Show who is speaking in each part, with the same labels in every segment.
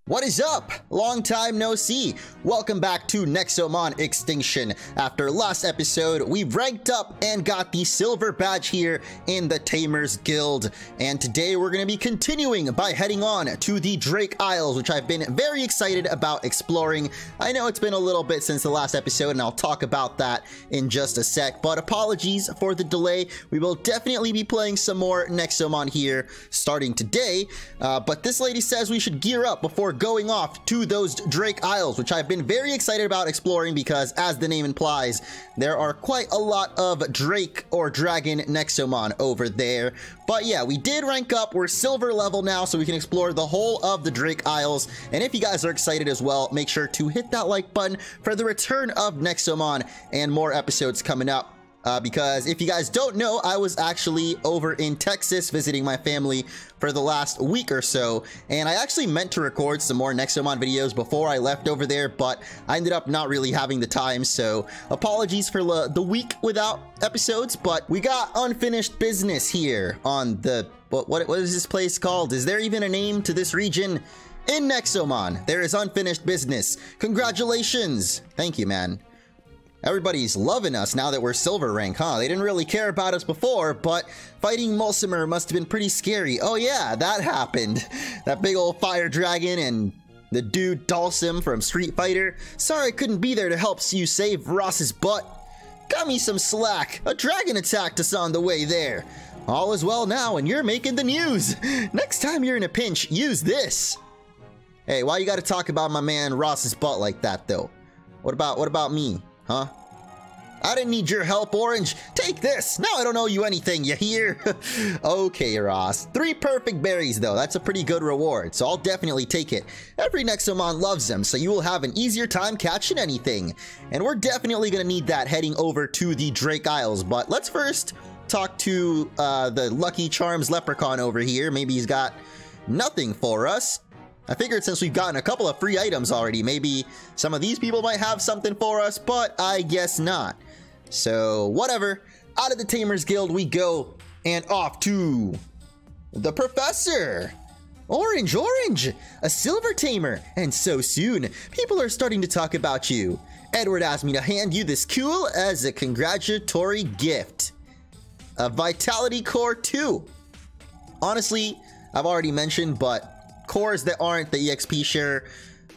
Speaker 1: What is up? Long time no see. Welcome back to NEXOMON Extinction. After last episode, we ranked up and got the silver badge here in the Tamers Guild. And today we're going to be continuing by heading on to the Drake Isles, which I've been very excited about exploring. I know it's been a little bit since the last episode, and I'll talk about that in just a sec. But apologies for the delay. We will definitely be playing some more NEXOMON here starting today. But this lady says we should gear up before going off to those Drake Isles, which I've been very excited about exploring because, as the name implies, there are quite a lot of Drake or Dragon Nexomon over there. But yeah, we did rank up. We're silver level now, so we can explore the whole of the Drake Isles. And if you guys are excited as well, make sure to hit that like button for the return of Nexomon and more episodes coming up. Because if you guys don't know, I was actually over in Texas visiting my family for the last week or so, and I actually meant to record some more Nexomon videos before I left over there, but I ended up not really having the time, so apologies for the week without episodes. But we got unfinished business here on the... What is this place called? Is there even a name to this region? In Nexomon, there is unfinished business. Congratulations! Thank you, man. Everybody's loving us now that we're silver rank, huh? They didn't really care about us before, but fighting Mulsimer must have been pretty scary. Oh yeah, that happened. That big old fire dragon and the dude Dalsim from Street Fighter. Sorry I couldn't be there to help you save Ross's butt. Got me some slack. A dragon attacked us on the way there. All is well now, and you're making the news. Next time you're in a pinch, use this. Hey, why you gotta talk about my man Ross's butt like that, though? What about me? Huh? I didn't need your help, Orange. Take this. Now I don't owe you anything, you hear? Okay, Ross. 3 perfect berries, though. That's a pretty good reward, so I'll definitely take it. Every Nexomon loves them, so you will have an easier time catching anything. And we're definitely going to need that heading over to the Drake Isles. But let's first talk to the Lucky Charms leprechaun over here. Maybe he's got nothing for us. I figured since we've gotten a couple of free items already, maybe some of these people might have something for us, but I guess not. So, whatever. Out of the Tamers Guild we go, and off to the Professor. Orange, a silver tamer, and so soon, people are starting to talk about you. Edward asked me to hand you this cool as a congratulatory gift. A Vitality Core 2. Honestly, I've already mentioned, but cores that aren't the EXP share,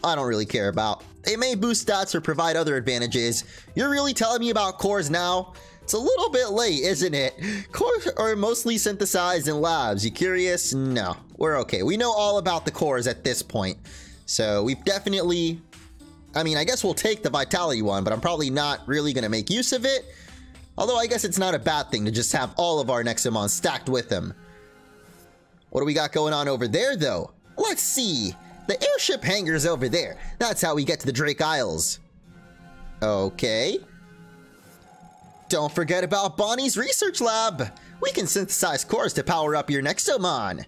Speaker 1: I don't really care about. They may boost stats or provide other advantages. You're really telling me about cores now? It's a little bit late, isn't it? Cores are mostly synthesized in labs. You curious? No, we're okay. We know all about the cores at this point. So we've definitely... I mean, I guess we'll take the Vitality one, but I'm probably not really going to make use of it. Although I guess it's not a bad thing to just have all of our Nexomon stacked with them. What do we got going on over there, though? Let's see. The airship hangar's over there. That's how we get to the Drake Isles. Okay. Don't forget about Bonnie's research lab. We can synthesize cores to power up your Nexomon.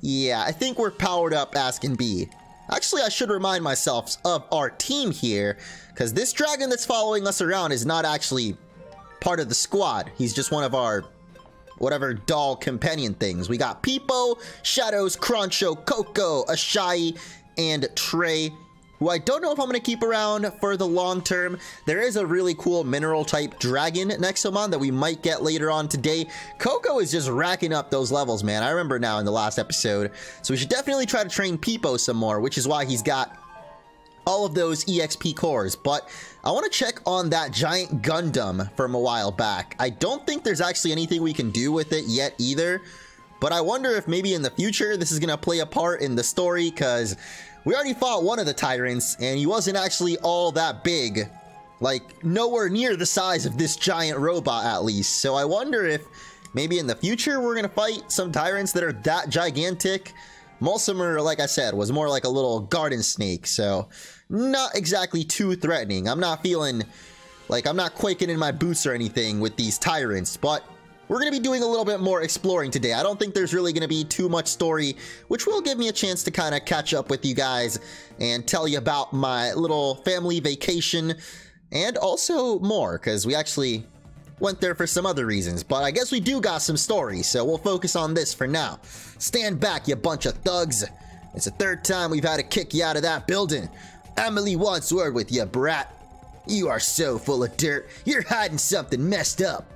Speaker 1: Yeah, I think we're powered up as can be. Actually, I should remind myself of our team here, because this dragon that's following us around is not actually part of the squad. He's just one of our... whatever doll companion things. We got Peepo, Shadows, Cruncho, Coco, Ashai, and Trey, who I don't know if I'm going to keep around for the long term. There is a really cool mineral type dragon Nexomon that we might get later on today. Coco is just racking up those levels, man. I remember now in the last episode. So we should definitely try to train Peepo some more, which is why he's got all of those EXP cores. But I want to check on that giant Gundam from a while back. I don't think there's actually anything we can do with it yet either, but I wonder if maybe in the future this is going to play a part in the story, because we already fought one of the tyrants and he wasn't actually all that big, like nowhere near the size of this giant robot at least. So I wonder if maybe in the future we're going to fight some tyrants that are that gigantic. Mulsimer, like I said, was more like a little garden snake, so not exactly too threatening. I'm not feeling like I'm not quaking in my boots or anything with these tyrants, but we're going to be doing a little bit more exploring today. I don't think there's really going to be too much story, which will give me a chance to kind of catch up with you guys and tell you about my little family vacation and also more, because we actually went there for some other reasons, but I guess we do got some stories, so we'll focus on this for now. Stand back, you bunch of thugs. It's the third time we've had to kick you out of that building. Emily wants word with you, brat. You are so full of dirt. You're hiding something messed up.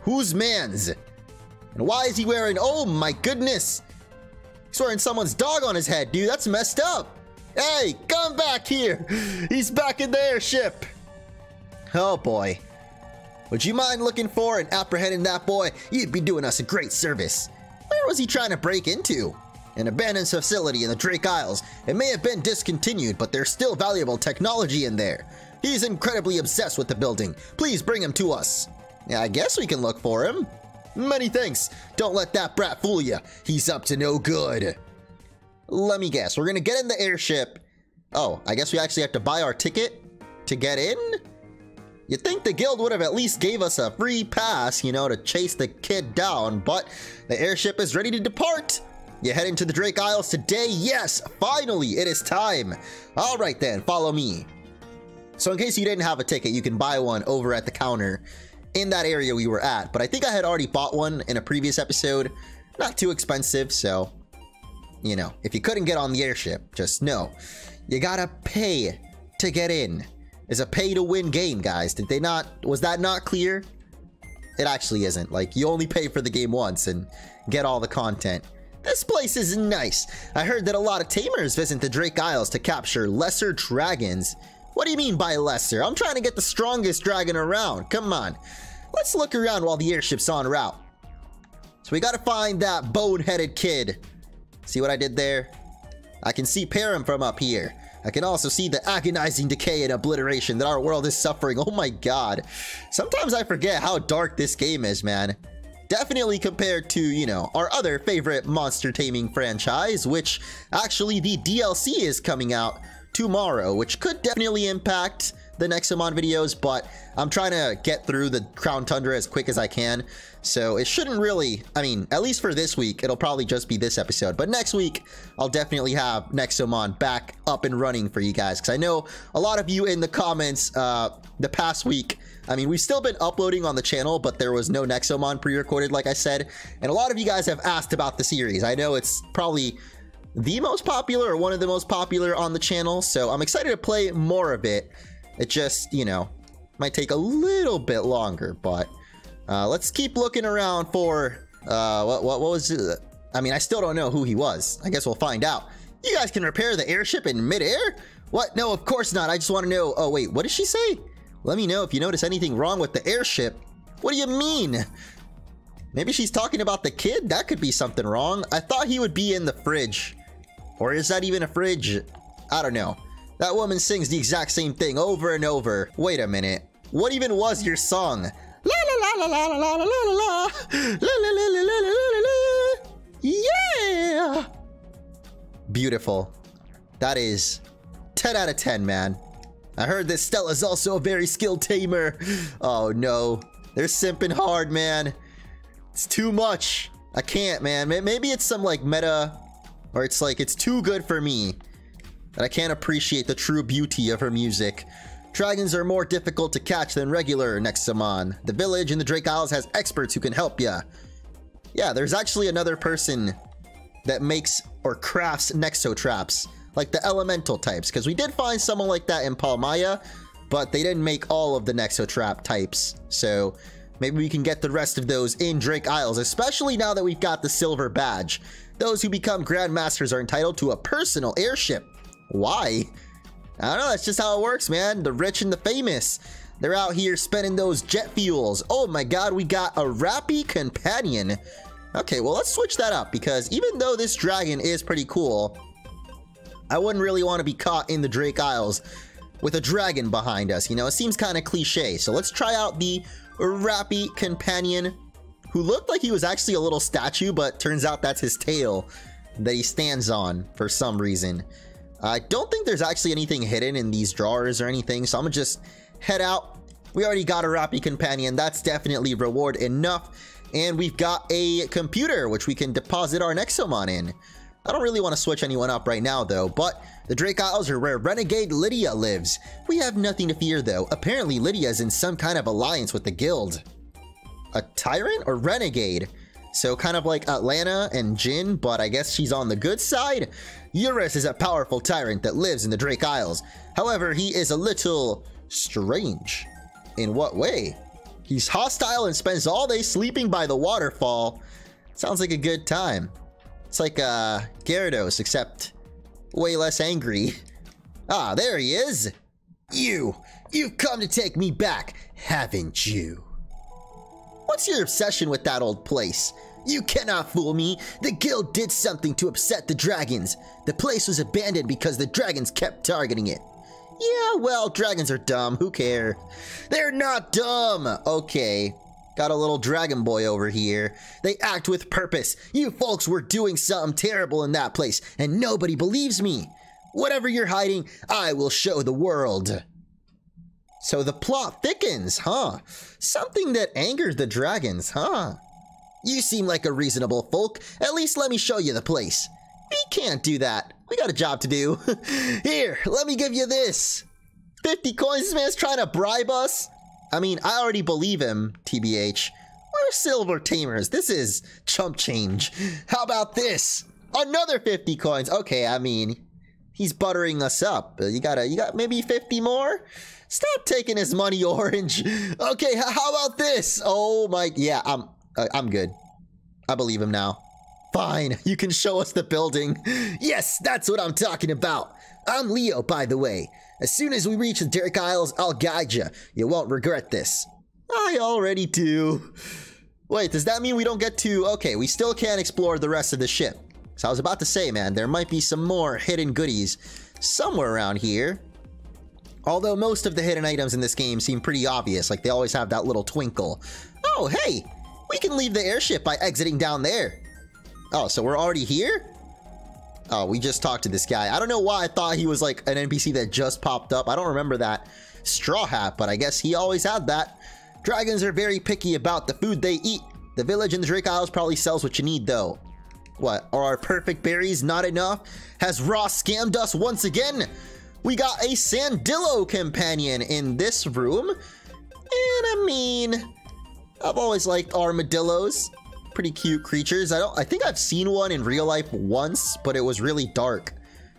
Speaker 1: Whose man's? And why is he wearing... Oh my goodness. He's wearing someone's dog on his head, dude. That's messed up. Hey, come back here. He's back in the airship. Oh boy. Would you mind looking for and apprehending that boy? You'd be doing us a great service. Where was he trying to break into? An abandoned facility in the Drake Isles. It may have been discontinued, but there's still valuable technology in there. He's incredibly obsessed with the building. Please bring him to us. Yeah, I guess we can look for him. Many thanks. Don't let that brat fool you. He's up to no good. Let me guess. We're gonna get in the airship. Oh, I guess we actually have to buy our ticket to get in? You'd think the guild would have at least gave us a free pass, you know, to chase the kid down, but the airship is ready to depart. You head into the Drake Isles today? Yes, finally, it is time. All right then, follow me. So in case you didn't have a ticket, you can buy one over at the counter in that area we were at. But I think I had already bought one in a previous episode. Not too expensive, so, you know, if you couldn't get on the airship, just know, you gotta pay to get in. It's a pay-to-win game, guys. Did they not... Was that not clear? It actually isn't. Like, you only pay for the game once and get all the content. This place is nice. I heard that a lot of tamers visit the Drake Isles to capture lesser dragons. What do you mean by lesser? I'm trying to get the strongest dragon around. Come on. Let's look around while the airship's en route. So we gotta find that bone-headed kid. See what I did there? I can see Param from up here. I can also see the agonizing decay and obliteration that our world is suffering. Oh my god. Sometimes I forget how dark this game is, man. Definitely compared to, you know, our other favorite monster taming franchise, which actually the DLC is coming out tomorrow, which could definitely impact the NEXOMON videos, but I'm trying to get through the Crown Tundra as quick as I can. So it shouldn't really, I mean, at least for this week, it'll probably just be this episode. But next week, I'll definitely have NEXOMON back up and running for you guys. Because I know a lot of you in the comments the past week, I mean, we've still been uploading on the channel, but there was no NEXOMON pre-recorded, like I said. And a lot of you guys have asked about the series. I know it's probably the most popular or one of the most popular on the channel. So I'm excited to play more of it. It just, you know, might take a little bit longer, but let's keep looking around for, what was it? I mean, I still don't know who he was. I guess we'll find out. You guys can repair the airship in midair? What? No, of course not. I just want to know. Oh, wait, what did she say? Let me know if you notice anything wrong with the airship. What do you mean? Maybe she's talking about the kid? That could be something wrong. I thought he would be in the fridge. Or is that even a fridge? I don't know. That woman sings the exact same thing over and over. Wait a minute. What even was your song? La la la la la la la la la la la la la la la. Yeah! Beautiful. That is 10 out of 10, man. I heard that Stella's also a very skilled tamer. Oh no. They're simping hard, man. It's too much. I can't, man. Maybe it's some like meta, or it's like it's too good for me that I can't appreciate the true beauty of her music. Dragons are more difficult to catch than regular NEXOMON. The village in the Drake Isles has experts who can help ya. Yeah, there's actually another person that makes or crafts Nexo traps, like the elemental types, because we did find someone like that in Palmaya, but they didn't make all of the Nexo trap types. So maybe we can get the rest of those in Drake Isles, especially now that we've got the silver badge. Those who become Grandmasters are entitled to a personal airship. Why? I don't know, that's just how it works, man. The rich and the famous, they're out here spending those jet fuels. Oh my god, we got a Rappy companion. Okay, well, let's switch that up, because even though this dragon is pretty cool, I wouldn't really want to be caught in the Drake Isles with a dragon behind us. You know, it seems kind of cliche. So let's try out the Rappy companion, who looked like he was actually a little statue, but turns out that's his tail that he stands on for some reason. I don't think there's actually anything hidden in these drawers or anything, so I'm gonna just head out. We already got a Rappy companion. That's definitely reward enough. And we've got a computer, which we can deposit our NEXOMON in. I don't really want to switch anyone up right now, though, but the Drake Isles are where Renegade Lydia lives. We have nothing to fear, though. Apparently, Lydia is in some kind of alliance with the guild. A tyrant or renegade? So kind of like Atlanta and Jin, but I guess she's on the good side. Eurus is a powerful tyrant that lives in the Drake Isles. However, he is a little strange. In what way? He's hostile and spends all day sleeping by the waterfall. Sounds like a good time. It's like Gyarados, except way less angry. Ah, there he is. You've come to take me back, haven't you? What's your obsession with that old place? You cannot fool me. The guild did something to upset the dragons. The place was abandoned because the dragons kept targeting it. Yeah, well, dragons are dumb. Who cares? They're not dumb. Okay. Got a little dragon boy over here. They act with purpose. You folks were doing something terrible in that place, and nobody believes me. Whatever you're hiding, I will show the world. So the plot thickens, huh? Something that angered the dragons, huh? You seem like a reasonable folk. At least let me show you the place. We can't do that. We got a job to do. Here, let me give you this. 50 coins. This man's trying to bribe us. I mean, I already believe him, TBH. We're silver tamers. This is chump change. How about this? Another 50 coins. Okay, I mean, he's buttering us up. You got maybe 50 more? Stop taking his money, Orange. Okay, how about this? Oh my, yeah, I'm good. I believe him now. Fine, you can show us the building. Yes, that's what I'm talking about. I'm Leo, by the way. As soon as we reach the Drake Isles, I'll guide you. You won't regret this. I already do. Wait, does that mean we don't get to... Okay, we still can't explore the rest of the ship. So I was about to say, man, there might be some more hidden goodies somewhere around here. Although most of the hidden items in this game seem pretty obvious, like they always have that little twinkle. Oh, hey, we can leave the airship by exiting down there. Oh, so we're already here? Oh, we just talked to this guy. I don't know why I thought he was like an NPC that just popped up. I don't remember that straw hat, but I guess he always had that. Dragons are very picky about the food they eat. The village in the Drake Isles probably sells what you need, though. What, are our perfect berries not enough? Has Ross scammed us once again? We got a Sandillo companion in this room. And I mean, I've always liked armadillos. Pretty cute creatures. I think I've seen one in real life once, but it was really dark.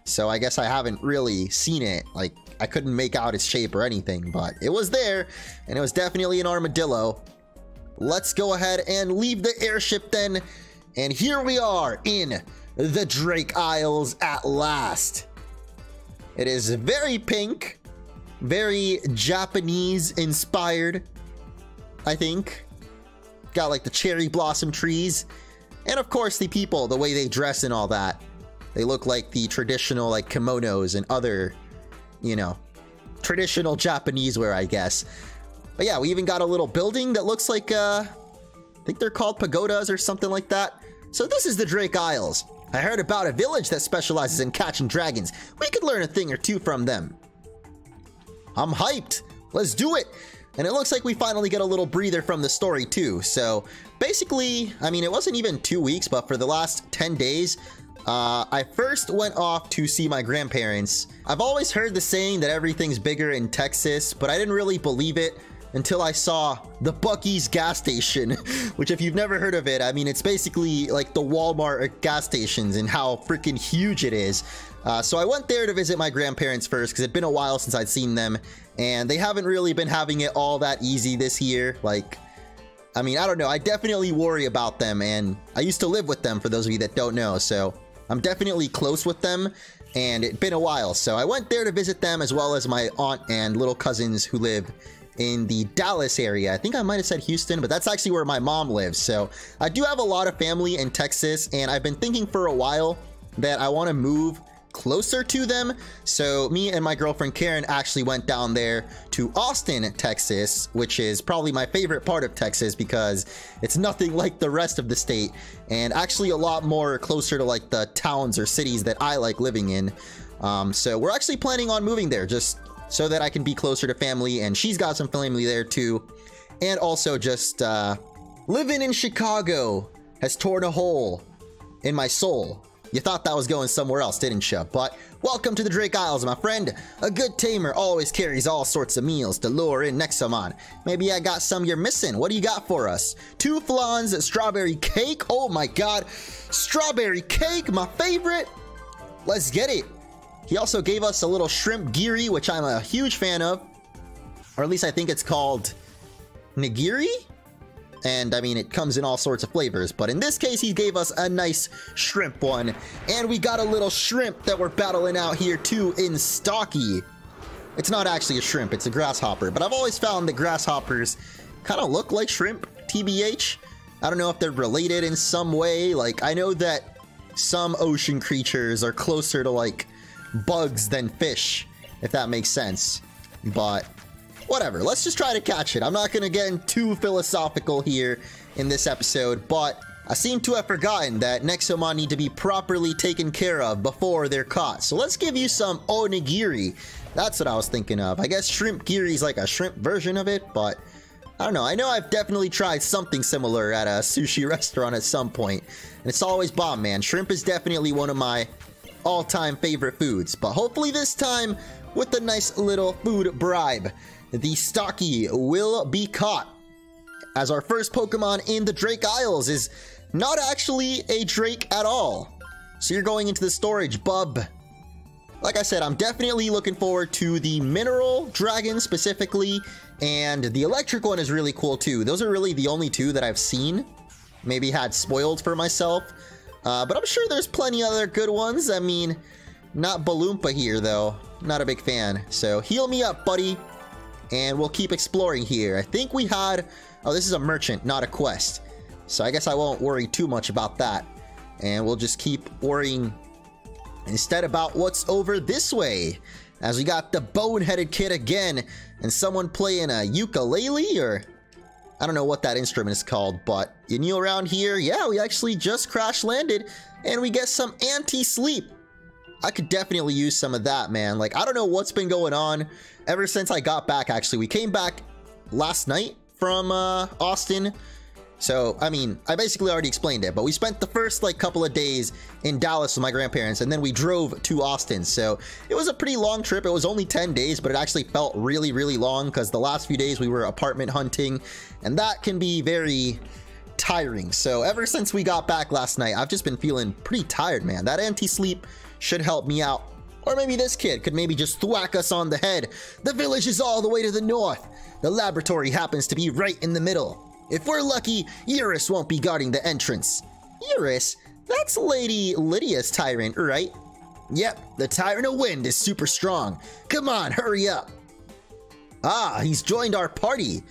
Speaker 1: So I guess I haven't really seen it. Like, I couldn't make out its shape or anything, but it was there, and it was definitely an armadillo. Let's go ahead and leave the airship then. And here we are in the Drake Isles at last. It is very pink, very Japanese inspired, I think. Got like the cherry blossom trees, and of course the people, the way they dress and all that. They look like the traditional like kimonos and other, you know, traditional Japanese wear, I guess. But yeah, we even got a little building that looks like, I think they're called pagodas or something like that. So this is the Drake Isles. I heard about a village that specializes in catching dragons. We could learn a thing or two from them. I'm hyped. Let's do it. And it looks like we finally get a little breather from the story too. So basically, I mean, it wasn't even 2 weeks, but for the last 10 days, I first went off to see my grandparents. I've always heard the saying that everything's bigger in Texas, but I didn't really believe it until I saw the Buc-ee's gas station, which if you've never heard of it, I mean, it's basically like the Walmart gas stations and how freaking huge it is. So I went there to visit my grandparents first because it'd been a while since I'd seen them, and they haven't really been having it all that easy this year. Like, I mean, I don't know. I definitely worry about them, and I used to live with them, for those of you that don't know, so I'm definitely close with them, and it'd been a while. So I went there to visit them, as well as my aunt and little cousins who live in the Dallas area. I think I might have said Houston, but that's actually where my mom lives. So I do have a lot of family in Texas, and I've been thinking for a while that I want to move closer to them. So me and my girlfriend Karen actually went down there to Austin, Texas, which is probably my favorite part of Texas because it's nothing like the rest of the state, and actually a lot more closer to like the towns or cities that I like living in. So we're actually planning on moving there just so that I can be closer to family, and she's got some family there too. And also just living in Chicago has torn a hole in my soul. You thought that was going somewhere else, didn't you? But welcome to the Drake Isles, my friend. A good tamer always carries all sorts of meals to lure in Nexomon. Maybe I got some you're missing. What do you got for us? 2 flans, strawberry cake. Oh my god. Strawberry cake, my favorite. Let's get it. He also gave us a little shrimp giri, which I'm a huge fan of. Or at least I think it's called nigiri. And I mean, it comes in all sorts of flavors, but in this case, he gave us a nice shrimp one. And we got a little shrimp that we're battling out here too in Stocky. It's not actually a shrimp, it's a grasshopper, but I've always found that grasshoppers kind of look like shrimp, TBH. I don't know if they're related in some way. Like, I know that some ocean creatures are closer to like bugs than fish, if that makes sense. But whatever, let's just try to catch it. I'm not gonna get too philosophical here in this episode, but I seem to have forgotten that Nexomon need to be properly taken care of before they're caught. So let's give you some onigiri. That's what I was thinking of. I guess shrimp giri is like a shrimp version of it, but I don't know. I know I've definitely tried something similar at a sushi restaurant at some point, and it's always bomb, man. Shrimp is definitely one of my all-time favorite foods, but hopefully this time with a nice little food bribe, the Stocky will be caught, as our first Pokemon in the Drake Isles is not actually a Drake at all. So you're going into the storage, bub. Like I said, I'm definitely looking forward to the Mineral Dragon specifically, and the Electric one is really cool too. Those are really the only 2 that I've seen, maybe had spoiled for myself. But I'm sure there's plenty other good ones. I mean, not Balloompa here though. Not a big fan. So heal me up, buddy. And we'll keep exploring here. I think we had... Oh, this is a merchant, not a quest. So I guess I won't worry too much about that. And we'll just keep worrying instead about what's over this way. As we got the boneheaded kid again. And someone playing a ukulele, or... I don't know what that instrument is called, but you kneel around here. Yeah, we actually just crash landed. And we get some anti-sleep. I could definitely use some of that, man. Like, I don't know what's been going on ever since I got back, actually. We came back last night from Austin. So, I mean, I basically already explained it, but we spent the first, like, couple of days in Dallas with my grandparents, and then we drove to Austin. So, it was a pretty long trip. It was only 10 days, but it actually felt really, really long, because the last few days we were apartment hunting, and that can be very tiring. So, ever since we got back last night, I've just been feeling pretty tired, man. That anti-sleep should help me out. Or maybe this kid could maybe just thwack us on the head. The village is all the way to the north. The laboratory happens to be right in the middle. If we're lucky, Eurus won't be guarding the entrance. Eurus? That's Lady Lydia's tyrant, right? Yep, the Tyrant of Wind is super strong. Come on, hurry up. Ah, he's joined our party.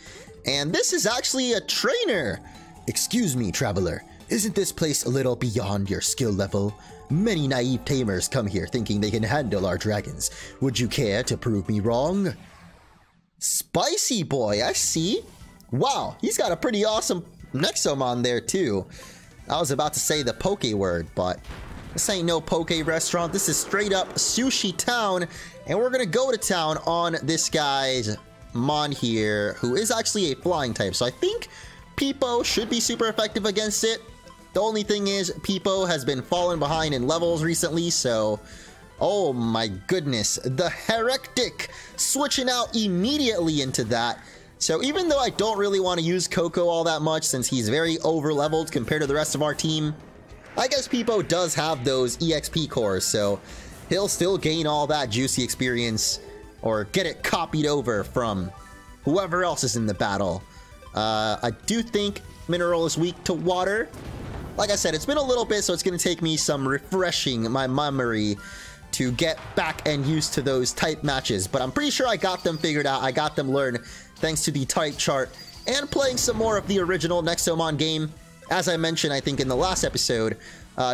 Speaker 1: And this is actually a trainer. Excuse me, traveler. Isn't this place a little beyond your skill level? Many naive tamers come here thinking they can handle our dragons. Would you care to prove me wrong? Spicy boy, I see. Wow, he's got a pretty awesome Nexomon there too. I was about to say the poke word, but this ain't no poke restaurant. This is straight up Sushi Town, and we're gonna go to town on this guy's Mon here, who is actually a flying type. So I think Peepo should be super effective against it. The only thing is, Peepo has been falling behind in levels recently, so... Oh my goodness, the Heretic switching out immediately into that. So even though I don't really want to use Coco all that much since he's very over-leveled compared to the rest of our team, I guess Peepo does have those EXP cores, so he'll still gain all that juicy experience or get it copied over from whoever else is in the battle. I do think Mineral is weak to water. Like I said, it's been a little bit, so it's going to take me some refreshing my memory to get back and used to those type matches. But I'm pretty sure I got them figured out. I got them learned thanks to the type chart and playing some more of the original Nexomon game. As I mentioned, I think in the last episode,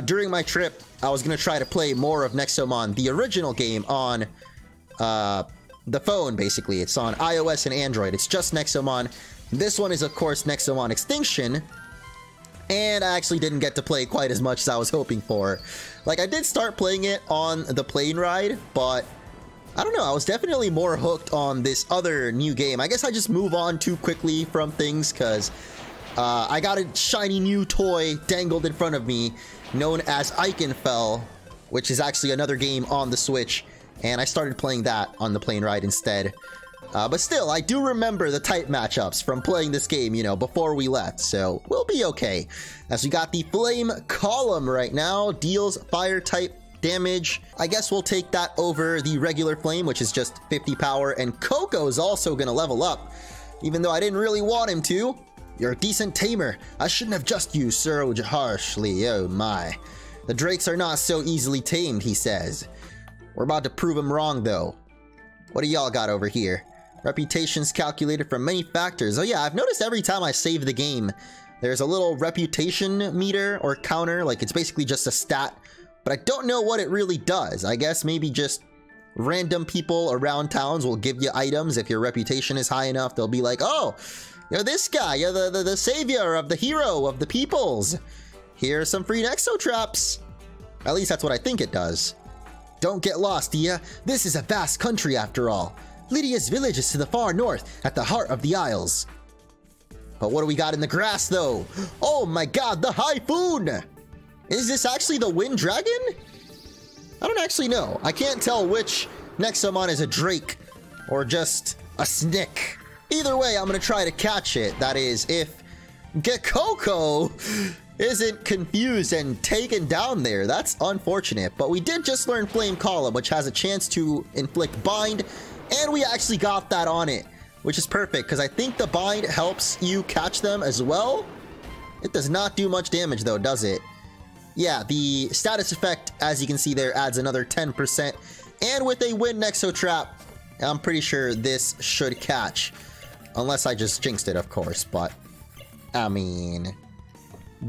Speaker 1: during my trip, I was going to try to play more of Nexomon, the original game, on the phone, basically. It's on iOS and Android. It's just Nexomon. This one is, of course, Nexomon Extinction. And I actually didn't get to play quite as much as I was hoping for. Like, I did start playing it on the plane ride, but I don't know, I was definitely more hooked on this other new game. I guess I just move on too quickly from things because I got a shiny new toy dangled in front of me, known as Eichenfell, which is actually another game on the Switch, and I started playing that on the plane ride instead. But still, I do remember the type matchups from playing this game, you know, before we left, so we'll be okay. As we got the Flame Column right now, deals fire type damage. I guess we'll take that over the regular Flame, which is just 50 power, and Coco's also gonna level up, even though I didn't really want him to. You're a decent tamer. I shouldn't have just used so harshly, oh my. The Drakes are not so easily tamed, he says. We're about to prove him wrong, though. What do y'all got over here? Reputation's calculated from many factors. Oh yeah, I've noticed every time I save the game, there's a little reputation meter or counter, like it's basically just a stat, but I don't know what it really does. I guess maybe just random people around towns will give you items. If your reputation is high enough, they'll be like, oh, you're this guy, you're the savior of the hero of the peoples. Here's some free Nexo traps. At least that's what I think it does. Don't get lost, Dia. This is a vast country after all. Lydia's village is to the far north, at the heart of the Isles. But what do we got in the grass, though? Oh my god, the Typhoon! Is this actually the Wind Dragon? I don't actually know. I can't tell which Nexomon is a Drake or just a Snick. Either way, I'm gonna try to catch it. That is, if Gekoko isn't confused and taken down there. That's unfortunate. But we did just learn Flame Column, which has a chance to inflict Bind, and we actually got that on it, which is perfect, because I think the Bind helps you catch them as well. It does not do much damage, though, does it? Yeah, the status effect, as you can see there, adds another 10%. And with a Wind Nexo Trap, I'm pretty sure this should catch. Unless I just jinxed it, of course, but I mean,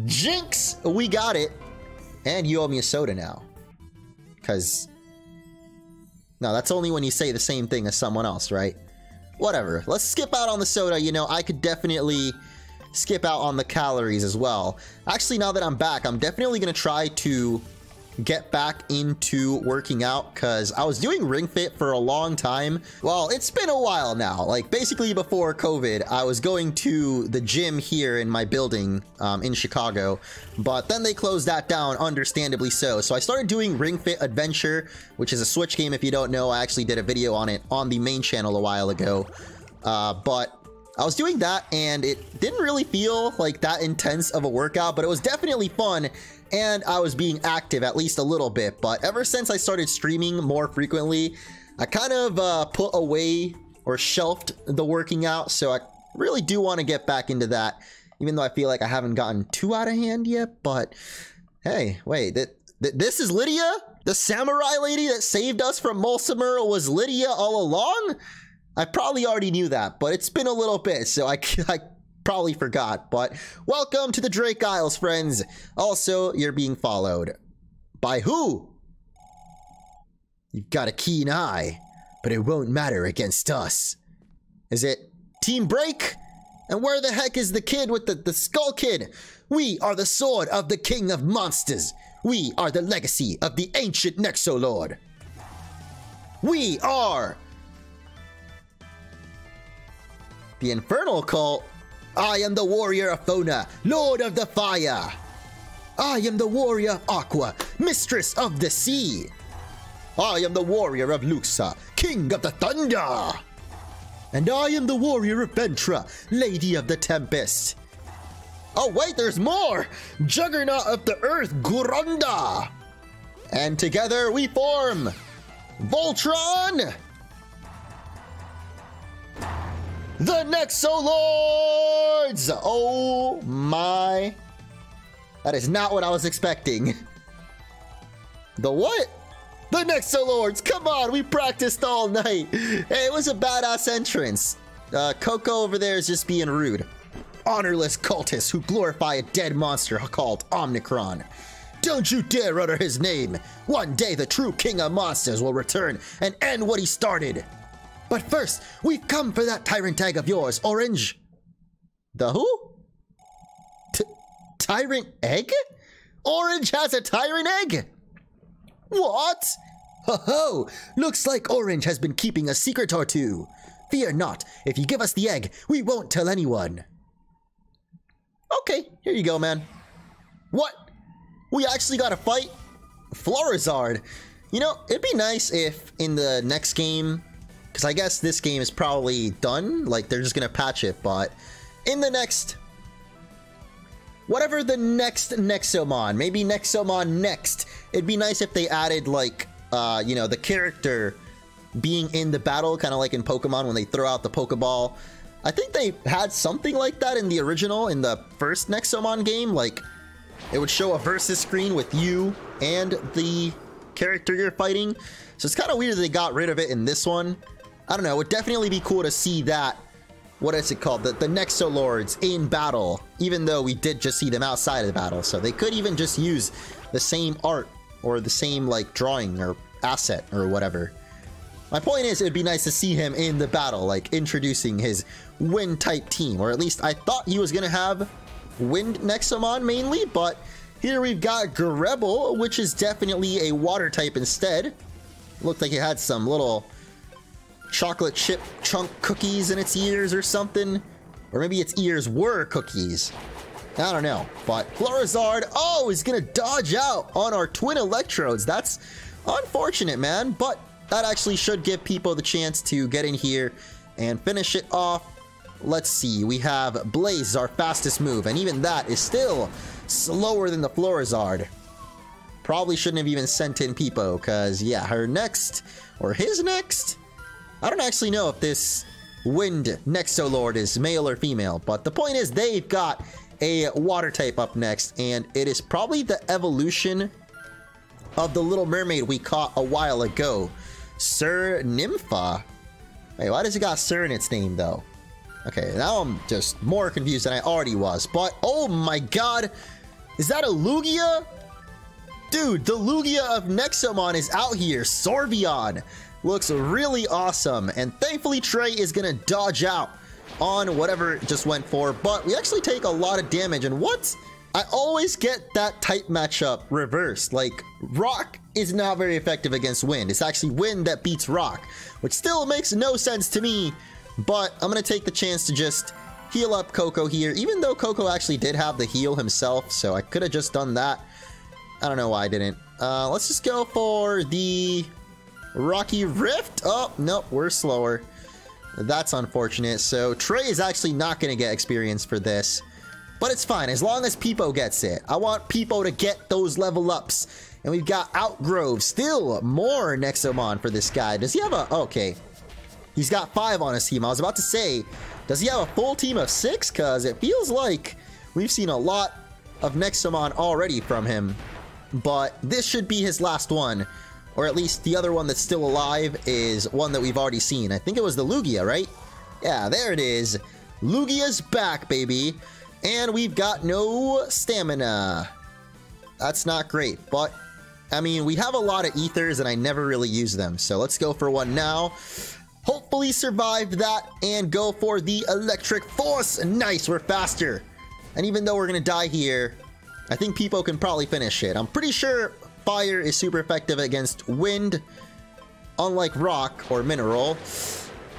Speaker 1: jinx! We got it. And you owe me a soda now. Because, no, that's only when you say the same thing as someone else, right? Whatever. Let's skip out on the soda. You know, I could definitely skip out on the calories as well. Actually, now that I'm back, I'm definitely going to try to get back into working out, because I was doing Ring Fit for a long time. Well, it's been a while now. Like, basically before COVID, I was going to the gym here in my building in Chicago, but then they closed that down, understandably so. So I started doing Ring Fit Adventure, which is a Switch game. If you don't know, I actually did a video on it on the main channel a while ago. But I was doing that, and it didn't really feel like that intense of a workout, but it was definitely fun. And I was being active at least a little bit, but ever since I started streaming more frequently, I kind of put away or shelved the working out, so I really do want to get back into that, even though I feel like I haven't gotten too out of hand yet. But hey, wait, this is Lydia? The samurai lady that saved us from Mulcimer was Lydia all along? I probably already knew that, but it's been a little bit, so I probably forgot. But welcome to the Drake Isles, friends. Also, you're being followed. By who? You've got a keen eye, but it won't matter against us. Is it Team Break? And where the heck is the kid with the skull kid? We are the sword of the king of monsters. We are the legacy of the ancient Nexolord. We are the Infernal Cult. I am the warrior of Fona, lord of the fire. I am the warrior of Aqua, mistress of the sea. I am the warrior of Luxa, king of the thunder. And I am the warrior of Ventra, lady of the tempest. Oh wait, there's more! Juggernaut of the earth, Gurunda. And together we form Voltron, the Nexolords! Oh my. That is not what I was expecting. The what? The Nexolords! Come on, we practiced all night. Hey, it was a badass entrance. Coco over there is just being rude. Honorless cultists who glorify a dead monster called Omnicron. Don't you dare utter his name. One day the true king of monsters will return and end what he started. But first, we've come for that tyrant egg of yours, Orange. The who? Tyrant egg? Orange has a tyrant egg? What? Ho ho! Looks like Orange has been keeping a secret or two. Fear not, if you give us the egg, we won't tell anyone. Okay, here you go, man. What? we actually got to fight Kryzard. You know, it'd be nice if in the next game, because I guess this game is probably done, like they're just gonna patch it, but in the next, whatever the next Nexomon, maybe Nexomon Next, it'd be nice if they added like, you know, the character being in the battle, kind of like in Pokemon when they throw out the Pokeball. I think they had something like that in the original, in the first Nexomon game, like it would show a versus screen with you and the character you're fighting. So it's kind of weird that they got rid of it in this one. I don't know, it would definitely be cool to see that, what is it called, the Nexolords in battle, even though we did just see them outside of the battle. So they could even just use the same art or the same like drawing or asset or whatever. My point is, it'd be nice to see him in the battle, like introducing his wind type team, or at least I thought he was gonna have wind Nexomon mainly, but here we've got Grebel, which is definitely a water type instead. Looked like it had some little chocolate chip chunk cookies in its ears or something, or maybe its ears were cookies. I don't know, but Kryzard, oh, is gonna dodge out on our twin electrodes. That's unfortunate, man, but that actually should give people the chance to get in here and finish it off. Let's see, we have Blaze, our fastest move, and even that is still slower than the Kryzard. Probably shouldn't have even sent in Peepo, because yeah, her next, or his next, I don't actually know if this Wind Nexolord is male or female, but the point is they've got a water type up next, and it is probably the evolution of the Little Mermaid we caught a while ago. Sir Nympha. Wait, why does it got Sir in its name though? Okay, now I'm just more confused than I already was, but oh my god, is that a Lugia? Dude, the Lugia of Nexomon is out here. Sorvion looks really awesome, and thankfully Trey is gonna dodge out on whatever it just went for, but we actually take a lot of damage. And what? I always get that type matchup reversed. Like, rock is not very effective against wind. It's actually wind that beats rock, which still makes no sense to me, but I'm gonna take the chance to just heal up Coco here, even though Coco actually did have the heal himself, so I could have just done that. I don't know why I didn't. Let's just go for the Rocky Rift. Oh, nope, we're slower. That's unfortunate. So Trey is actually not going to get experience for this, but it's fine as long as Peepo gets it. I want Peepo to get those level ups. And we've got Outgrove, still more Nexomon for this guy. Does he have a, okay, he's got 5 on his team. I was about to say, does he have a full team of 6? Because it feels like we've seen a lot of Nexomon already from him, but this should be his last one. Or at least the other one that's still alive is one that we've already seen. I think it was the Lugia, right? Yeah, there it is. Lugia's back, baby. And we've got no stamina. That's not great, but I mean, we have a lot of ethers and I never really use them. So let's go for one now. Hopefully survive that and go for the electric force. Nice, we're faster. And even though we're gonna die here, I think Peepo can probably finish it. I'm pretty sure fire is super effective against wind, unlike rock or mineral.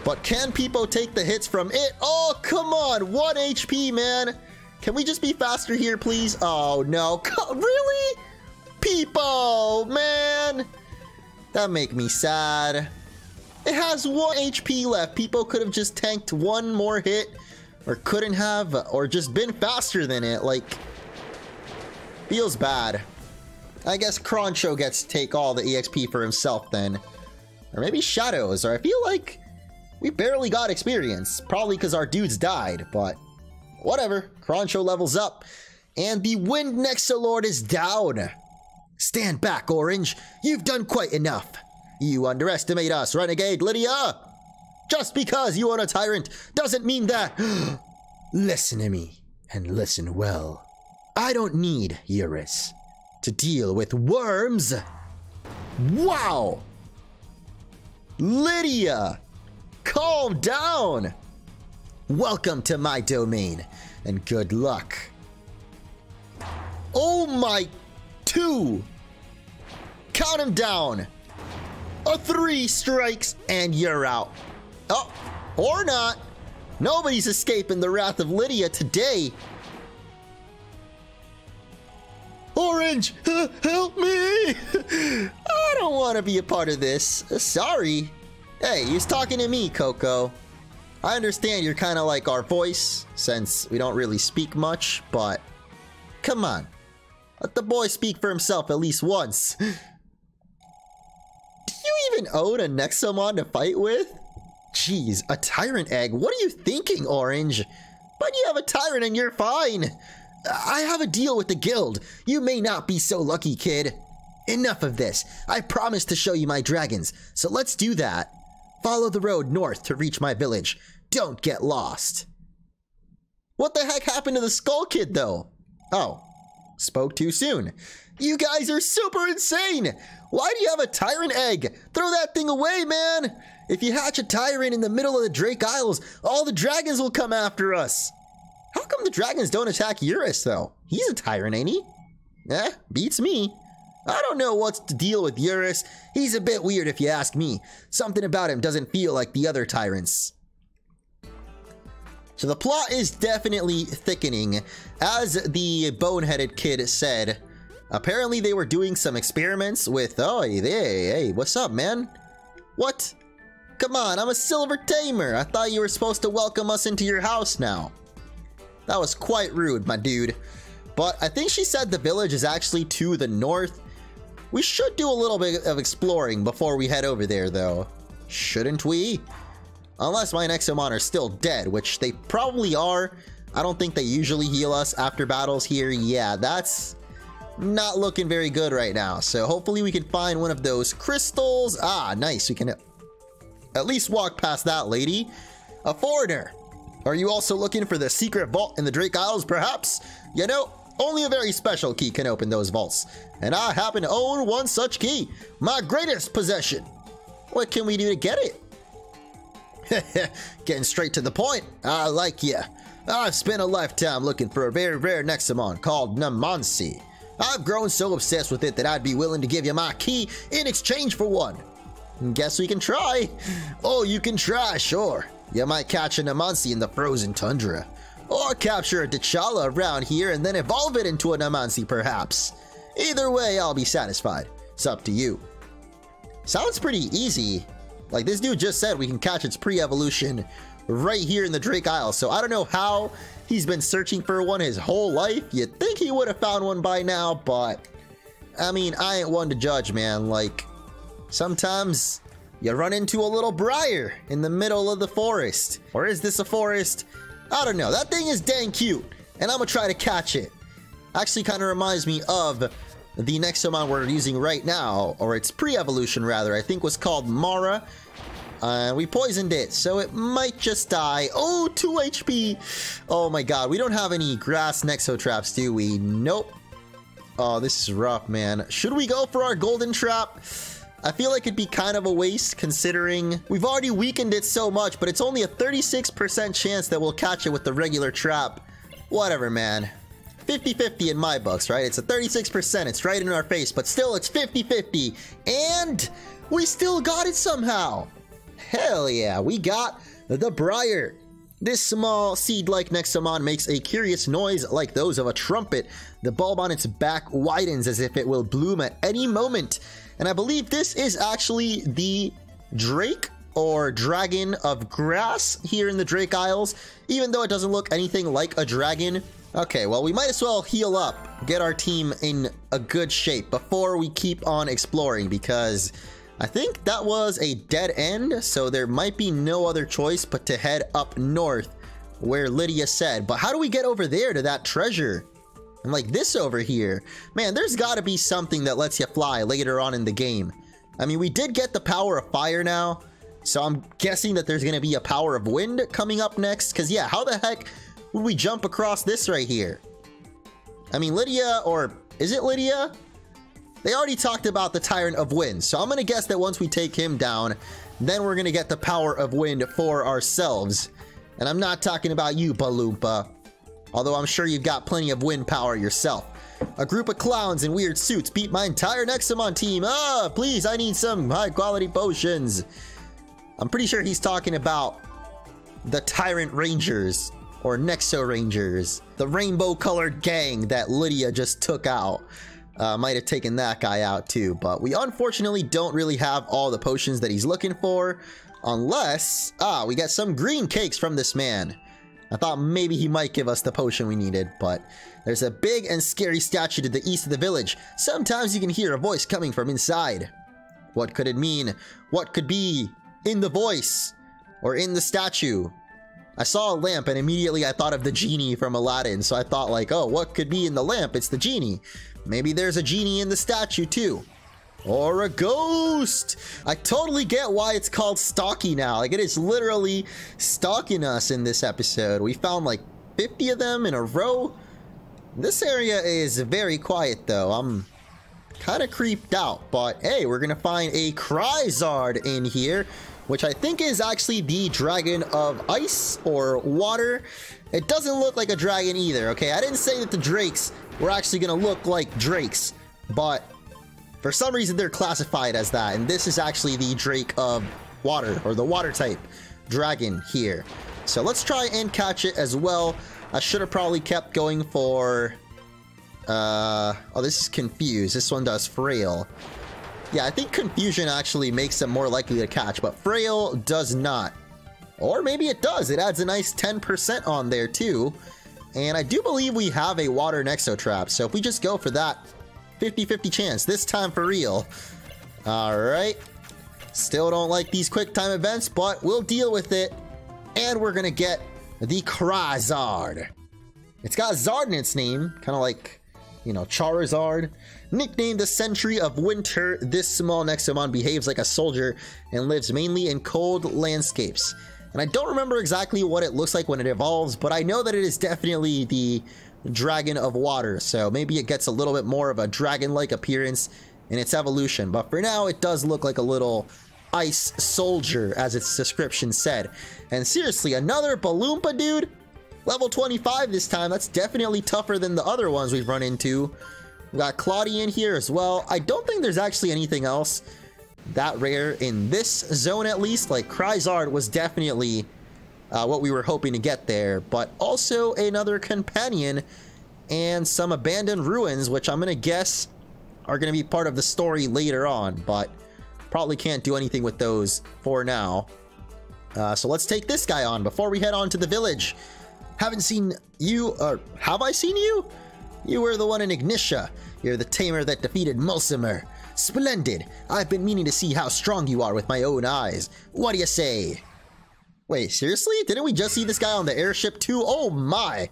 Speaker 1: But can Peepo take the hits from it? Oh, come on, 1 HP, man. Can we just be faster here, please? Oh, no. Really? Peepo, man. That make me sad. It has 1 HP left. Peepo could have just tanked 1 more hit, or couldn't have, or just been faster than it. Like, feels bad. I guess Cronshaw gets to take all the EXP for himself then. Or maybe Shadows, or I feel like we barely got experience. Probably because our dudes died, but whatever. Cronshaw levels up, and the Wind Nexolord is down. Stand back, Orange. You've done quite enough. You underestimate us, Renegade Lydia. Just because you are a tyrant doesn't mean that... Listen to me, and listen well. I don't need Eurus to deal with worms. Wow! Lydia! Calm down! Welcome to my domain, and good luck. Oh my... 2! Count him down! A 3 strikes, and you're out. Oh, or not. Nobody's escaping the wrath of Lydia today. Orange, help me! I don't want to be a part of this. Sorry. Hey, he's talking to me, Coco. I understand you're kind of like our voice, since we don't really speak much, but come on. Let the boy speak for himself at least once. Do you even own a Nexomon to fight with? Jeez, a tyrant egg. What are you thinking, Orange? But you have a tyrant and you're fine. I have a deal with the guild. You may not be so lucky, kid. Enough of this. I promised to show you my dragons, so let's do that. Follow the road north to reach my village. Don't get lost. What the heck happened to the Skull Kid, though? Oh, spoke too soon. You guys are super insane. Why do you have a tyrant egg? Throw that thing away, man. If you hatch a tyrant in the middle of the Drake Isles, all the dragons will come after us. How come the dragons don't attack Eurus, though? He's a tyrant, ain't he? Eh, beats me. I don't know what's the deal with Eurus. He's a bit weird if you ask me. Something about him doesn't feel like the other tyrants. So the plot is definitely thickening. As the boneheaded kid said, apparently they were doing some experiments with... Oh, hey, what's up, man? What? Come on, I'm a silver tamer. I thought you were supposed to welcome us into your house now. That was quite rude, my dude. But I think she said the village is actually to the north. We should do a little bit of exploring before we head over there, though. Shouldn't we? Unless my Nexomon are still dead, which they probably are. I don't think they usually heal us after battles here. Yeah, that's not looking very good right now. So hopefully we can find one of those crystals. Ah, nice. We can at least walk past that lady. A foreigner. Are you also looking for the secret vault in the Drake Isles, perhaps? You know, only a very special key can open those vaults. And I happen to own one such key. My greatest possession. What can we do to get it? Getting straight to the point. I like ya. I've spent a lifetime looking for a very rare Nexomon called Namansi. I've grown so obsessed with it that I'd be willing to give you my key in exchange for one. Guess we can try. Oh, you can try, sure. You might catch a Namansi in the frozen tundra. Or capture a T'Challa around here and then evolve it into a Namansi, perhaps. Either way, I'll be satisfied. It's up to you. Sounds pretty easy. Like, this dude just said we can catch its pre-evolution right here in the Drake Isles. So I don't know how he's been searching for one his whole life. You'd think he would have found one by now, but I mean, I ain't one to judge, man. Like, sometimes you run into a little briar in the middle of the forest. Or is this a forest? I don't know. That thing is dang cute, and I'm gonna try to catch it. Actually kind of reminds me of the Nexomon we're using right now, or its pre-evolution rather, I think was called Mara. We poisoned it, so it might just die. Oh, 2 HP. Oh my god, we don't have any grass Nexo traps, do we? Nope. Oh, this is rough, man. Should we go for our golden trap? I feel like it'd be kind of a waste considering we've already weakened it so much, but it's only a 36% chance that we'll catch it with the regular trap. Whatever, man. 50-50 in my books, right? It's a 36%. It's right in our face, but still it's 50-50. And we still got it somehow. Hell yeah, we got the briar. This small seed-like Nexomon makes a curious noise like those of a trumpet. The bulb on its back widens as if it will bloom at any moment. And I believe this is actually the Drake or Dragon of Grass here in the Drake Isles, even though it doesn't look anything like a dragon. Okay, well, we might as well heal up, get our team in a good shape before we keep on exploring, because I think that was a dead end, so there might be no other choice but to head up north where Lydia said. But how do we get over there to that treasure? And like this over here, man, there's got to be something that lets you fly later on in the game. I mean, we did get the power of fire now, so I'm guessing that there's going to be a power of wind coming up next, because yeah, how the heck would we jump across this right here? I mean, Lydia, or is it Lydia? They already talked about the Tyrant of Wind, so I'm going to guess that once we take him down, then we're going to get the power of wind for ourselves. And I'm not talking about you, Balloompa. Although I'm sure you've got plenty of wind power yourself. A group of clowns in weird suits beat my entire Nexomon team. Ah, please, I need some high-quality potions. I'm pretty sure he's talking about the Tyrant Rangers. or Nexo Rangers. The rainbow colored gang that Lydia just took out. Might have taken that guy out too, but we unfortunately don't really have all the potions that he's looking for, unless, we got some green cakes from this man. I thought maybe he might give us the potion we needed, but there's a big and scary statue to the east of the village. Sometimes you can hear a voice coming from inside. What could it mean? What could be in the voice or in the statue? I saw a lamp and immediately I thought of the genie from Aladdin, so I thought like, oh, what could be in the lamp? It's the genie. Maybe there's a genie in the statue too. Or a ghost! I totally get why it's called stalky now. Like, it is literally stalking us in this episode. We found like 50 of them in a row. This area is very quiet though. I'm kind of creeped out, but hey, we're gonna find a Kryzard in here, which I think is actually the dragon of ice or water. It doesn't look like a dragon either, okay? I didn't say that the drakes were actually gonna look like drakes, but for some reason they're classified as that, and this is actually the drake of water, or the water type dragon here. So let's try and catch it as well. I should have probably kept going for oh, this is confused. This one does frail. Yeah, I think confusion actually makes them more likely to catch, but frail does not. Or maybe it does. It adds a nice 10% on there too. And I do believe we have a water Nexo trap, so if we just go for that 50-50 chance, this time for real. Alright. Still don't like these quick time events, but we'll deal with it. And we're gonna get the Kryzard. It's got Zard in its name, kind of like, you know, Charizard. Nicknamed the Sentry of Winter, this small Nexomon behaves like a soldier and lives mainly in cold landscapes. And I don't remember exactly what it looks like when it evolves, but I know that it is definitely the dragon of water, so maybe it gets a little bit more of a dragon-like appearance in its evolution. But for now, it does look like a little ice soldier, as its description said. And seriously, another Balloompa dude? Level 25 this time. That's definitely tougher than the other ones we've run into. We got Claudie in here as well. I don't think there's actually anything else that rare in this zone, at least. Like, Kryzard was definitely what we were hoping to get there, but also another companion and some abandoned ruins, which I'm gonna guess are gonna be part of the story later on, but probably can't do anything with those for now. So let's take this guy on before we head on to the village. Haven't seen you, or have I seen you? You were the one in Ignitia. You're the tamer that defeated Mulcimer. Splendid. I've been meaning to see how strong you are with my own eyes. What do you say? Wait, seriously? Didn't we just see this guy on the airship too? Oh my!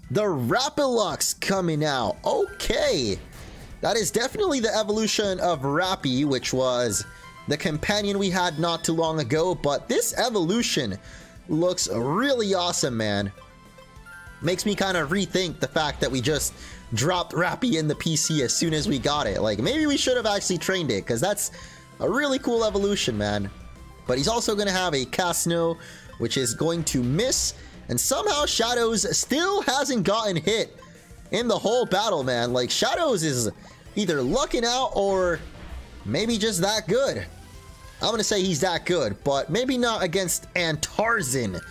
Speaker 1: The Rapilux coming out. Okay. That is definitely the evolution of Rappy, which was the companion we had not too long ago, but this evolution looks really awesome, man. Makes me kind of rethink the fact that we just dropped Rappy in the PC as soon as we got it. Like, maybe we should have actually trained it, because that's a really cool evolution, man. But he's also going to have a Casno, which is going to miss. And somehow Shadows still hasn't gotten hit in the whole battle, man. Like, Shadows is either lucking out or maybe just that good. I'm going to say he's that good, but maybe not against Antarzan,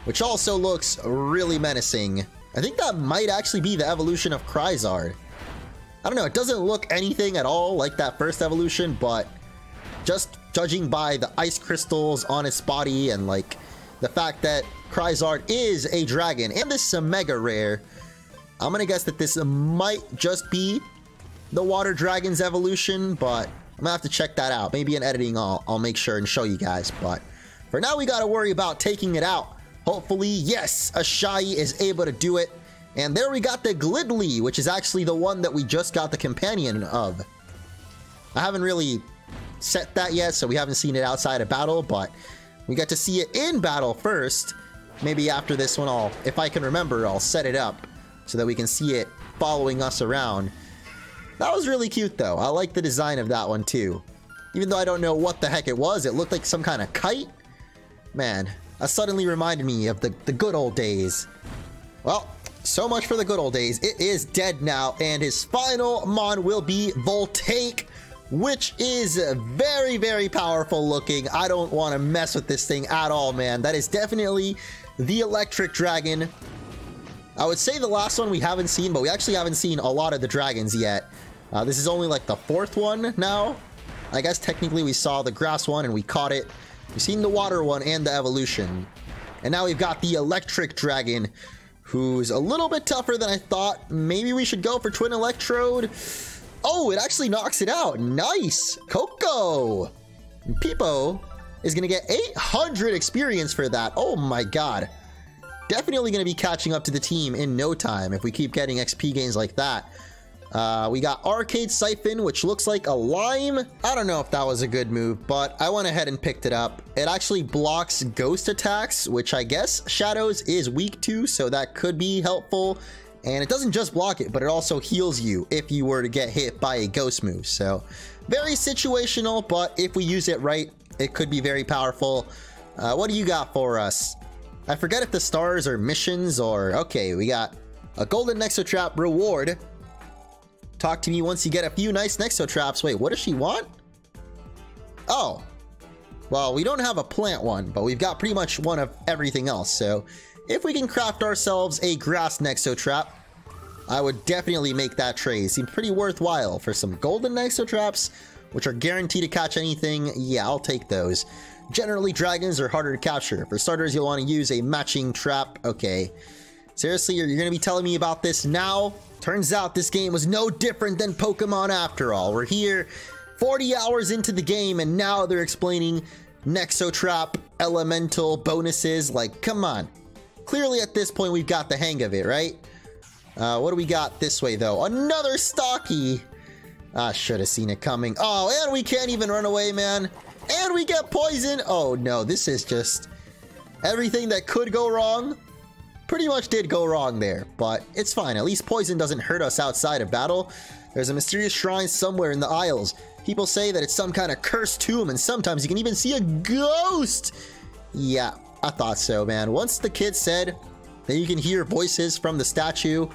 Speaker 1: which also looks really menacing. I think that might actually be the evolution of Kryzard. I don't know, it doesn't look anything at all like that first evolution, but just judging by the ice crystals on its body and like the fact that Kryzard is a dragon and this is a mega rare, I'm gonna guess that this might just be the water dragon's evolution, but I'm gonna have to check that out. Maybe in editing I'll make sure and show you guys, but for now we gotta worry about taking it out. Hopefully, yes, a Shai is able to do it. And there we got the Glidley, which is actually the one that we just got the companion of. I haven't really set that yet, so we haven't seen it outside of battle, but we got to see it in battle first. Maybe after this one, if I can remember, I'll set it up so that we can see it following us around. That was really cute, though. I like the design of that one, too. Even though I don't know what the heck it was, it looked like some kind of kite. Man, that suddenly reminded me of the good old days. Well, so much for the good old days. It is dead now, and his final mon will be Voltaic, which is very, very powerful looking. I don't want to mess with this thing at all, man. That is definitely the electric dragon I would say the last one we haven't seen, but we actually haven't seen a lot of the dragons yet. This is only like the 4th one now. I guess technically we saw the grass one and we caught it. We've seen the water one and the evolution. And now we've got the electric dragon, who's a little bit tougher than I thought. Maybe we should go for twin electrode. Oh, it actually knocks it out. Nice. Coco. And Peepo is going to get 800 experience for that. Oh my god. Definitely going to be catching up to the team in no time if we keep getting XP gains like that. We got Arcade Siphon, which looks like a lime. I don't know if that was a good move, but I went ahead and picked it up. It actually blocks ghost attacks, which I guess Shadows is weak to, so that could be helpful. And it doesn't just block it, but it also heals you if you were to get hit by a ghost move. So very situational, but if we use it right, it could be very powerful. What do you got for us? I forget if the stars are missions or... Okay, we got a golden Nexotrap reward. Talk to me once you get a few nice Nexotraps. Wait, what does she want? Oh. Well, we don't have a plant one, but we've got pretty much one of everything else. So if we can craft ourselves a grass Nexotrap, I would definitely make that trade. Seems pretty worthwhile for some golden Nexotraps, which are guaranteed to catch anything. Yeah, I'll take those. Generally, dragons are harder to capture. For starters, you'll want to use a matching trap. Okay. Seriously, you're going to be telling me about this now? Turns out this game was no different than Pokemon after all. We're here 40 hours into the game, and now they're explaining Nexotrap elemental bonuses. Like, come on. Clearly, at this point, we've got the hang of it, right? What do we got this way, though? Another Stocky. I should have seen it coming. Oh, and we can't even run away, man. And we get poisoned. Oh, no. This is just... everything that could go wrong pretty much did go wrong there. But it's fine. At least poison doesn't hurt us outside of battle. There's a mysterious shrine somewhere in the Isles. People say that it's some kind of cursed tomb, and sometimes you can even see a ghost. Yeah, I thought so, man. Once the kid said that you can hear voices from the statue,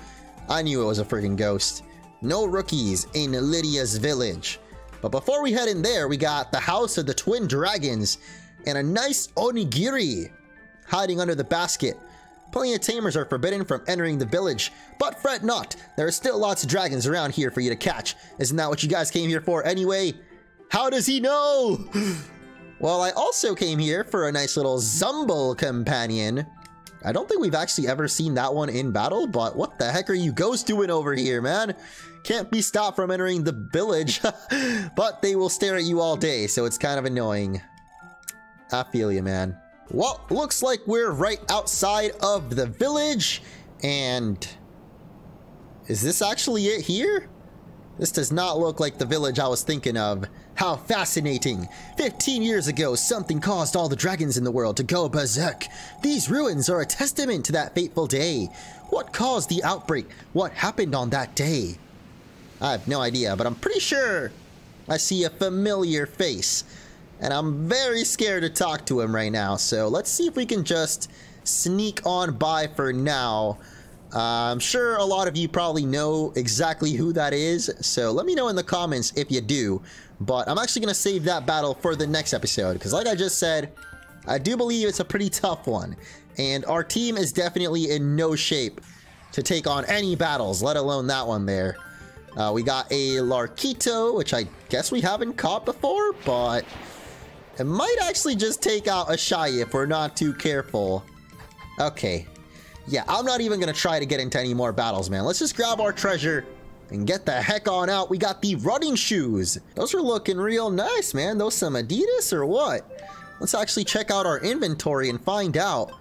Speaker 1: I knew it was a friggin' ghost. No rookies in Lydia's village. But before we head in there, we got the House of the Twin Dragons and a nice onigiri hiding under the basket. Plenty of tamers are forbidden from entering the village, but fret not, there are still lots of dragons around here for you to catch. Isn't that what you guys came here for anyway? How does he know? Well, I also came here for a nice little Zumble companion. I don't think we've actually ever seen that one in battle, but what the heck are you ghosts doing over here, man? Can't be stopped from entering the village, but they will stare at you all day, so it's kind of annoying. I feel you, man. Well, looks like we're right outside of the village, and is this actually it here? This does not look like the village I was thinking of. How fascinating. 15 years ago, something caused all the dragons in the world to go berserk. These ruins are a testament to that fateful day. What caused the outbreak? What happened on that day? I have no idea, but I'm pretty sure I see a familiar face. And I'm very scared to talk to him right now. So let's see if we can just sneak on by for now. I'm sure a lot of you probably know exactly who that is. So let me know in the comments if you do. But I'm actually going to save that battle for the next episode. Because like I just said, I do believe it's a pretty tough one. And our team is definitely in no shape to take on any battles, let alone that one there. We got a Larkito, which I guess we haven't caught before, but it might actually just take out a Shy if we're not too careful. Okay. Yeah, I'm not even going to try to get into any more battles, man. Let's just grab our treasure and get the heck on out. We got the running shoes. Those are looking real nice, man. Those some Adidas or what? Let's actually check out our inventory and find out.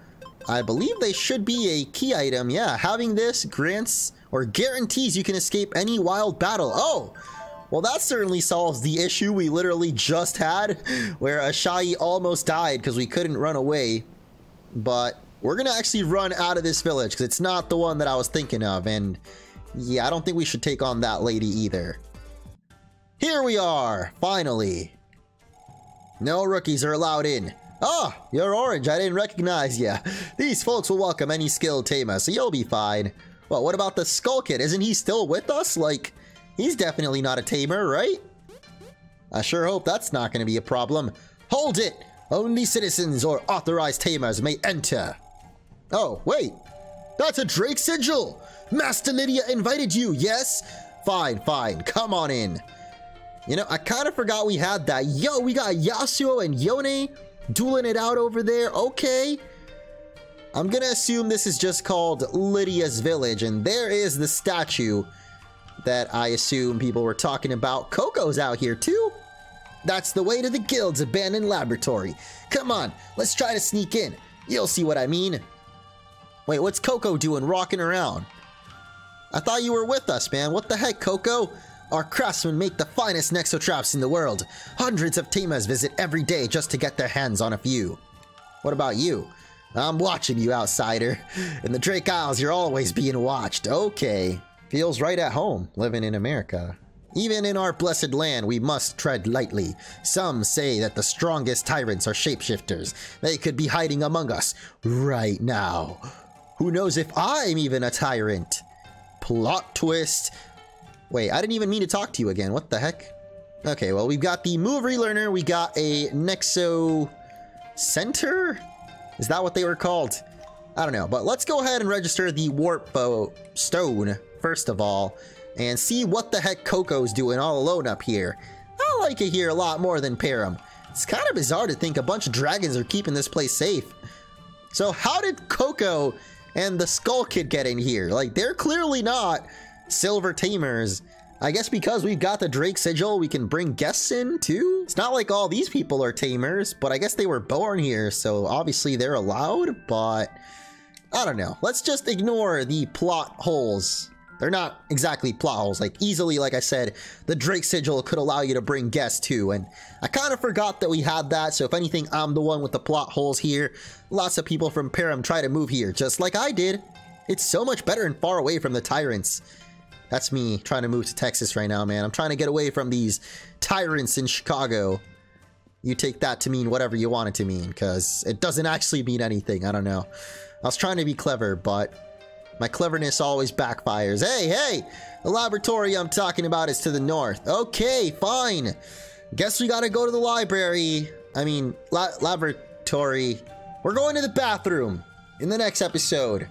Speaker 1: I believe they should be a key item. Yeah, having this grants or guarantees you can escape any wild battle. Oh, well, that certainly solves the issue we literally just had, where a Shy almost died because we couldn't run away. But we're going to actually run out of this village because it's not the one that I was thinking of. And yeah, I don't think we should take on that lady either. Here we are, finally. No rookies are allowed in. Ah, you're orange. I didn't recognize you. These folks will welcome any skilled tamer, so you'll be fine. Well, what about the Skull Kid? Isn't he still with us? Like, he's definitely not a tamer, right? I sure hope that's not going to be a problem. Hold it! Only citizens or authorized tamers may enter. Oh, wait. That's a Drake sigil! Master Lydia invited you, yes? Fine, fine, come on in. You know, I kind of forgot we had that. Yo, we got Yasuo and Yone dueling it out over there. Okay. I'm gonna assume this is just called Lydia's Village, and there is the statue that I assume people were talking about. Coco's out here too. That's the way to the guild's abandoned laboratory. Come on, let's try to sneak in. You'll see what I mean. Wait, what's Coco doing rocking around? I thought you were with us, man. What the heck, Coco? Our craftsmen make the finest nexotraps in the world. Hundreds of tamers visit every day just to get their hands on a few. What about you? I'm watching you, outsider. In the Drake Isles, you're always being watched. Okay. Feels right at home, living in America. Even in our blessed land, we must tread lightly. Some say that the strongest tyrants are shapeshifters. They could be hiding among us right now. Who knows if I'm even a tyrant? Plot twist. Wait, I didn't even mean to talk to you again. What the heck? Okay, well, we've got the move relearner. We got a Nexo Center? Is that what they were called? I don't know, but let's go ahead and register the Warp Stone, first of all, and see what the heck Coco's doing all alone up here. I like it here a lot more than Param. It's kind of bizarre to think a bunch of dragons are keeping this place safe. So how did Coco and the Skull Kid get in here? Like, they're clearly not silver tamers. I guess because we've got the Drake sigil, we can bring guests in too? It's not like all these people are tamers, but I guess they were born here, so obviously they're allowed, but I don't know. Let's just ignore the plot holes. They're not exactly plot holes. Like, easily, like I said, the Drake sigil could allow you to bring guests too, and I kind of forgot that we had that, so if anything, I'm the one with the plot holes here. Lots of people from Param try to move here, just like I did. It's so much better and far away from the tyrants. That's me trying to move to Texas right now, man. I'm trying to get away from these tyrants in Chicago. You take that to mean whatever you want it to mean, because it doesn't actually mean anything. I don't know. I was trying to be clever, but my cleverness always backfires. Hey, hey! The laboratory I'm talking about is to the north. Okay, fine. Guess we gotta go to the library. I mean, laboratory. We're going to the bathroom in the next episode.